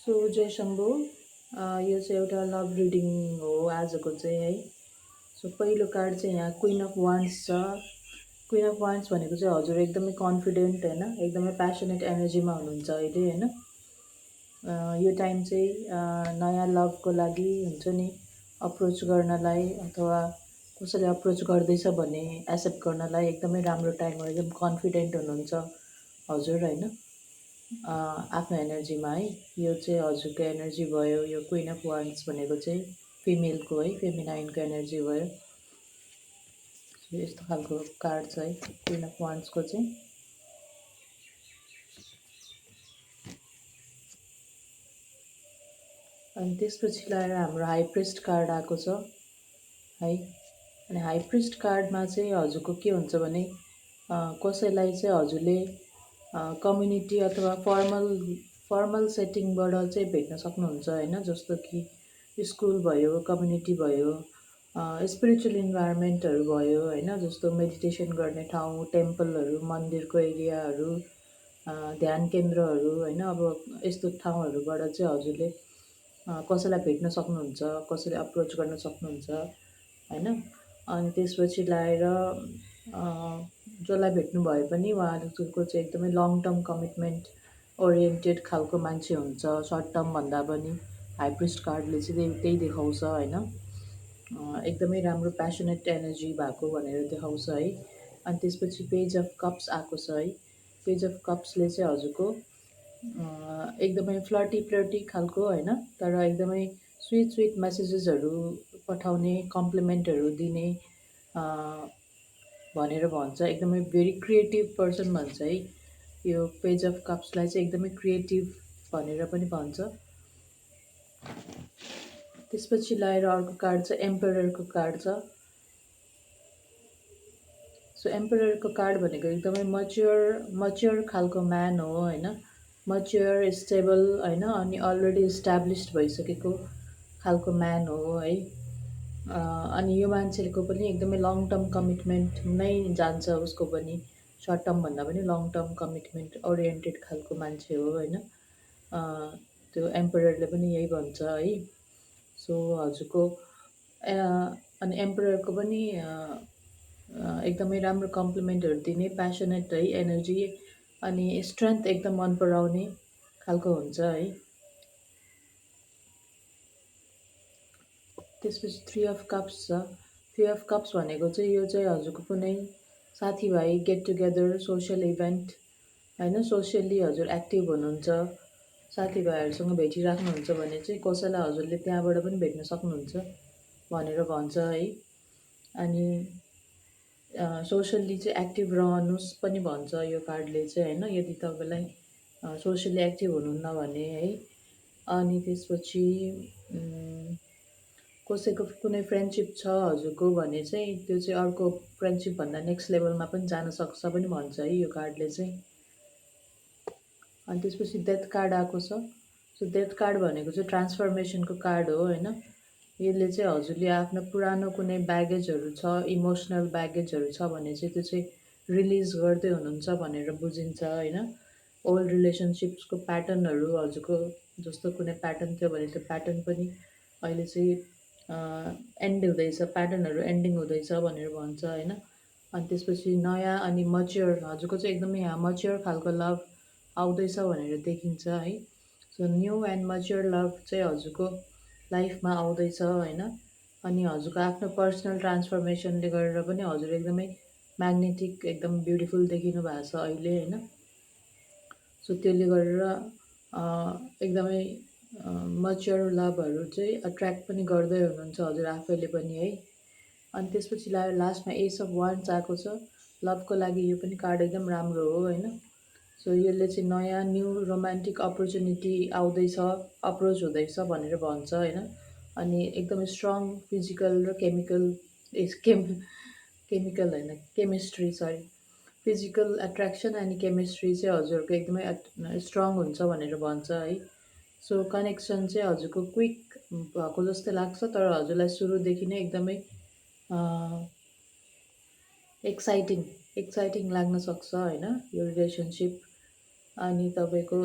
So जय शम्भु। यो चाहिँ एउटा लभ रिडिङ हो आजको चाहिँ है। सो पहिलो कार्ड चाहिँ यहाँ क्विन अफ वान्ड्स छ। क्विन अफ वान्ड्स भनेको चाहिँ हजुर एकदमै कन्फिडेन्ट होइन, एकदमै प्यासनेट एनर्जीमा हुनुहुन्छ अहिले होइन। यो टाइम चाहिँ नयाँ लभको लागि हुन्छ नि, अप्रोच गर्नलाई अथवा कसैले अप्रोच गर्दैछ भने एक्सेप्ट गर्नलाई एकदमै राम्रो टाइम हो। एकदम कन्फिडेन्ट हुनुहुन्छ हजुर होइन, आफ्नो एनर्जीमा है। यो चाहिँ हजुरको एनर्जी भयो। यो क्विन अफ वान्ड्स भनेको चाहिँ फिमेलको है, फेमिनाइनको एनर्जी भयो। यस्तो खालको कार्ड छ है क्विन अफ वान्ड्सको चाहिँ। अनि त्यसपछि लगाएर हाम्रो हाई प्रिस्ट कार्ड आएको छ है। अनि हाई प्रिस्ट कार्डमा चाहिँ हजुरको के हुन्छ भने कसैलाई चाहिँ हजुरले कम्युनिटी अथवा फर्मल सेटिङबाट चाहिँ भेट्न सक्नुहुन्छ होइन। जस्तो कि स्कुल भयो, कम्युनिटी भयो, स्पिरिचुअल इन्भाइरोमेन्टहरू भयो होइन। जस्तो मेडिटेसन गर्ने ठाउँ, टेम्पलहरू, मन्दिरको एरियाहरू, ध्यान केन्द्रहरू होइन। अब यस्तो ठाउँहरूबाट चाहिँ हजुरले कसैलाई भेट्न सक्नुहुन्छ, कसैले अप्रोच गर्न सक्नुहुन्छ होइन। अनि त्यसपछि लाएर जसलाई भेट्नु भए पनि उहाँहरूको चाहिँ एकदमै लङ टर्म कमिटमेन्ट ओरिएन्टेड खालको मान्छे हुन्छ, सर्ट टर्म भन्दा पनि। हाई प्रिस्ट कार्डले चाहिँ त्यही देखाउँछ होइन। एकदमै राम्रो प्यासनेट एनर्जी भएको भनेर देखाउँछ है। अनि त्यसपछि पेज अफ कप्स आएको छ है। पेज अफ कप्सले चाहिँ हजुरको एकदमै फ्लर्टी खालको होइन, तर एकदमै स्विट मेसेजेसहरू पठाउने, कम्प्लिमेन्टहरू दिने भनेर भन्छ। एकदमै भेरी क्रिएटिभ पर्सन भन्छ है। यो पेज अफ कप्सलाई चाहिँ एकदमै क्रिएटिभ भनेर पनि भन्छ। त्यसपछि लाएर अर्को कार्ड छ एम्पररको कार्ड छ। सो एम्पररको कार्ड भनेको एकदमै मच्योर खालको म्यान हो होइन। मच्योर, स्टेबल होइन, अनि अलरेडी इस्टाब्लिस्ड भइसकेको खालको म्यान हो है। अनि यो मान्छेको पनि एकदमै लङ टर्म कमिटमेन्ट नै जान्छ उसको पनि। सर्ट टर्म भन्दा पनि लङ टर्म कमिटमेन्ट ओरिएन्टेड खालको मान्छे हो होइन। त्यो एम्पररले पनि यही भन्छ है। सो हजुरको अनि एम्पररको पनि एकदमै राम्रो कम्प्लिमेन्टहरू दिने, प्यासनेट है एनर्जी, अनि स्ट्रेन्थ एकदम मन पराउने खालको हुन्छ है। त्यसपछि थ्री अफ कप्स छ। थ्री अफ कप्स भनेको चाहिँ यो चाहिँ हजुरको कुनै साथीभाइ गेट टुगेदर, सोसियल इभेन्ट होइन, सोसियल्ली हजुर एक्टिभ हुनुहुन्छ, साथीभाइहरूसँग भेटिराख्नुहुन्छ भने चाहिँ कसैलाई हजुरले त्यहाँबाट पनि भेट्न सक्नुहुन्छ भनेर भन्छ है। अनि सोसियल्ली चाहिँ एक्टिभ रहनुहोस् पनि भन्छ यो कार्डले चाहिँ होइन, यदि तपाईँलाई सोसियल्ली एक्टिभ हुनुहुन्न भने है। अनि त्यसपछि कसैको कुनै फ्रेन्डसिप छ हजुरको भने चाहिँ त्यो चाहिँ अर्को फ्रेन्डसिपभन्दा नेक्स्ट लेभलमा पनि जान सक्छ पनि भन्छ है यो कार्डले चाहिँ। अनि त्यसपछि डेथ कार्ड आएको छ। सो डेथ कार्ड भनेको चाहिँ ट्रान्सफर्मेसनको कार्ड हो होइन। यसले चाहिँ हजुरले आफ्नो पुरानो कुनै ब्यागेजहरू छ, इमोसनल ब्यागेजहरू छ भने चाहिँ त्यो चाहिँ रिलिज गर्दै हुनुहुन्छ भनेर बुझिन्छ होइन। ओल्ड रिलेसनसिप्सको प्याटर्नहरू हजुरको जस्तो कुनै प्याटर्न थियो भने त्यो प्याटर्न पनि अहिले चाहिँ एन्ड हुँदैछ, प्याटर्नहरू एन्डिङ हुँदैछ भनेर भन्छ होइन। अनि त्यसपछि नयाँ अनि मच्योर हजुरको चाहिँ एकदमै यहाँ मच्योर खालको लभ आउँदैछ भनेर देखिन्छ है। So new and mature love चाहिँ हजुरको लाइफमा आउँदैछ होइन। अनि हजुरको आफ्नो पर्सनल ट्रान्सफर्मेसनले गरेर पनि हजुर एकदमै म्याग्नेटिक, एकदम ब्युटिफुल देखिनु भएको छ अहिले होइन। सो त्यसले गरेर एकदमै मच्योर लभहरू चाहिँ एट्र्याक्ट पनि गर्दै हुनुहुन्छ हजुर आफैले पनि है। अनि त्यसपछि लास्टमा एस अफ वान्ड्स आएको छ। लभको लागि यो पनि कार्ड एकदम राम्रो हो होइन। सो यसले चाहिँ नयाँ न्यू रोमान्टिक अपर्च्युनिटी आउँदैछ, अप्रोच हुँदैछ भनेर भन्छ होइन। अनि एकदमै स्ट्रङ फिजिकल र केमिकल होइन, केमिस्ट्री सरी, फिजिकल एट्र्याक्सन अनि केमिस्ट्री चाहिँ हजुरको एकदमै स्ट्रङ हुन्छ भनेर भन्छ है। सो कनेक्सन चाहिँ हजुरको क्विक भएको जस्तो लाग्छ, तर हजुरलाई सुरुदेखि नै एकदमै एक्साइटिङ लाग्न सक्छ होइन यो रिलेसनसिप। अनि तपाईँको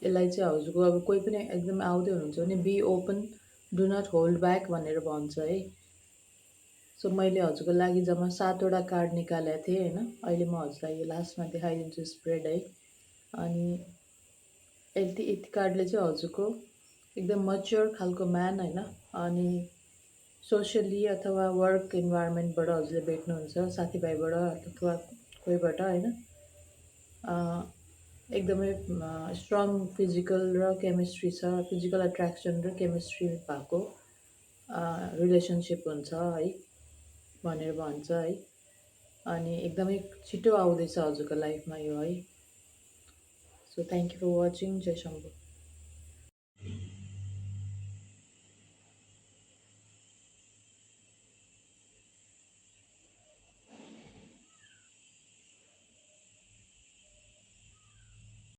यसलाई चाहिँ हजुरको अब कोही पनि एकदमै आउँदै हुनुहुन्छ भने be open, do not hold back भनेर भन्छ है। सो मैले हजुरको लागि जम्मा 7वटा कार्ड निकालेको थिएँ होइन। अहिले म हजुरलाई यो लास्टमा देखाइदिन्छु स्प्रेड है। अनि यति कार्डले चाहिँ हजुरको एकदम मच्योर खालको म्यान होइन, अनि सोसियली अथवा वर्क इन्भाइरोमेन्टबाट हजुरले भेट्नुहुन्छ, साथीभाइबाट अथवा कोहीबाट होइन। एकदमै स्ट्रङ फिजिकल र केमिस्ट्री छ, फिजिकल एट्र्याक्सन र केमिस्ट्री भएको रिलेसनसिप हुन्छ है भनेर भन्छ है। अनि एकदमै छिटो आउँदैछ हजुरको लाइफमा यो है। So thank you for watching. जय शम्भू।